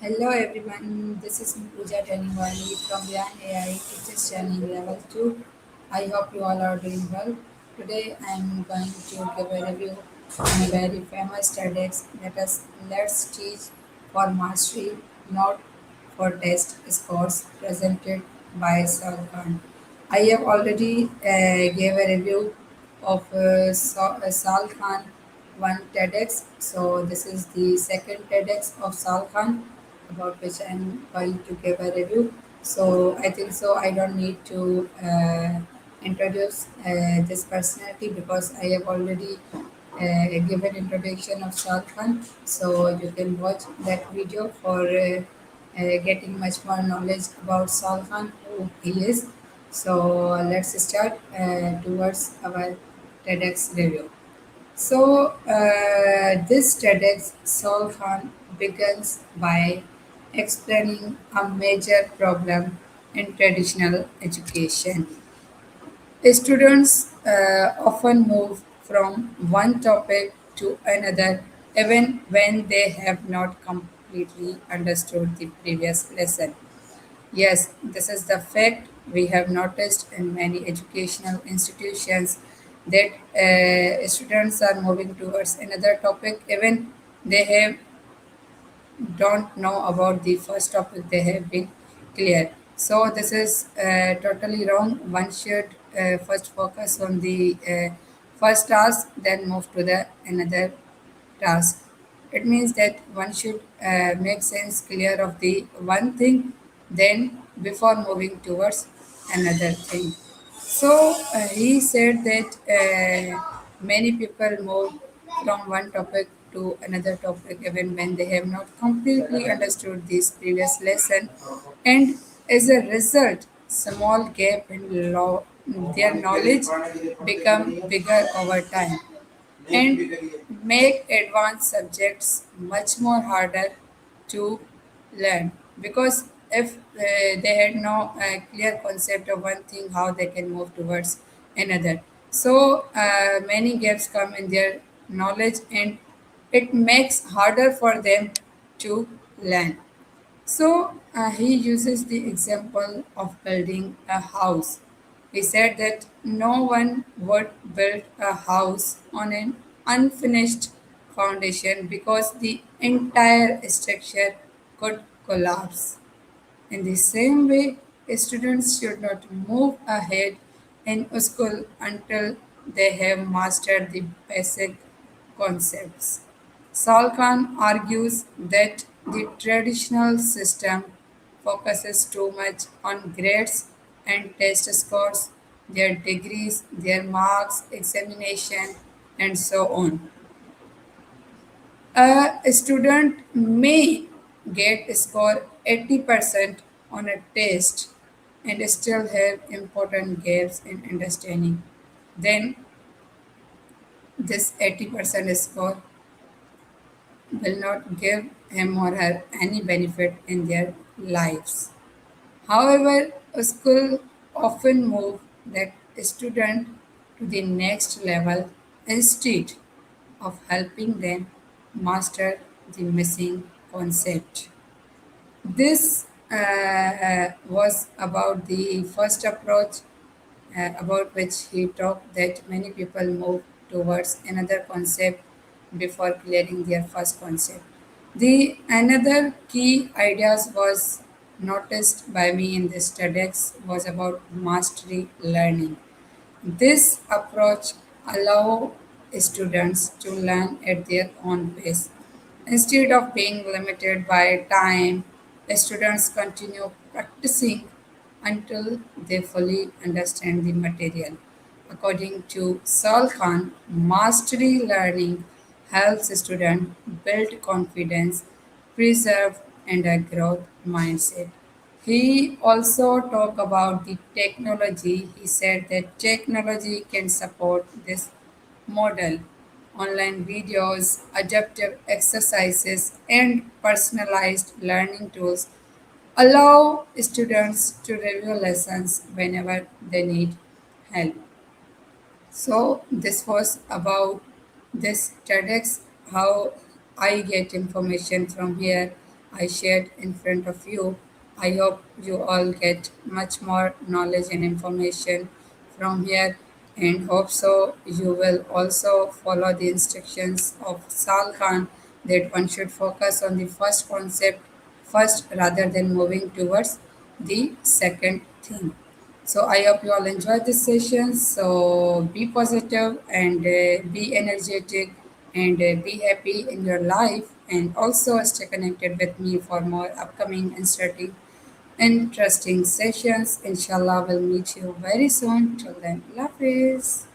Hello everyone, this is Pooja Taniwali from Yan AI Teachers Training Level 2. I hope you all are doing well. Today I am going to give a review on a very famous TEDx that is Let's Teach for Mastery, Not for Test scores presented by Sal Khan. I have already gave a review of Sal Khan one TEDx. So this is the second TEDx of Sal Khan about which I'm going to give a review. So I think so I don't need to introduce this personality because I have already given introduction of Shah Khan. So you can watch that video for getting much more knowledge about Shah Khan, who he is. So let's start towards our TEDx review. So this TEDx Shah Khan begins by explaining a major problem in traditional education. Students often move from one topic to another even when they have not completely understood the previous lesson. Yes, this is the fact we have noticed in many educational institutions that students are moving towards another topic even they have don't know about the first topic they have been clear. So this is totally wrong. One should first focus on the first task, then move to the another task. It means that one should make sense clear of the one thing, then before moving towards another thing. So he said that many people move from one topic to another topic even when they have not completely understood this previous lesson, and as a result, small gap in their knowledge become bigger over time and make advanced subjects much more harder to learn because if they had no clear concept of one thing how they can move towards another, so many gaps come in their knowledge and it makes harder for them to learn. So he uses the example of building a house. He said that no one would build a house on an unfinished foundation because the entire structure could collapse. In the same way, students should not move ahead in school until they have mastered the basic concepts. Salkan argues that the traditional system focuses too much on grades and test scores, their degrees, their marks, examination, and so on. A student may get score 80% on a test and still have important gaps in understanding. Then this 80% score will not give him or her any benefit in their lives. However, a school often move that student to the next level instead of helping them master the missing concept. This was about the first approach about which he talked that many people move towards another concept before clearing their first concept. The another key ideas was noticed by me in this TEDx was about mastery learning. This approach allows students to learn at their own pace. Instead of being limited by time, students continue practicing until they fully understand the material. According to Saul Khan, mastery learning helps students build confidence, preserve, and a growth mindset. He also talked about the technology. He said that technology can support this model. Online videos, adaptive exercises, and personalized learning tools allow students to review lessons whenever they need help. So this was about this TEDx, how I get information from here. I shared in front of you. I hope you all get much more knowledge and information from here, and hope so you will also follow the instructions of Sal Khan that one should focus on the first concept first rather than moving towards the second thing. So I hope you all enjoyed this session. So be positive and be energetic and be happy in your life, and also stay connected with me for more upcoming and interesting sessions. Inshallah, we'll meet you very soon. Till then, love is.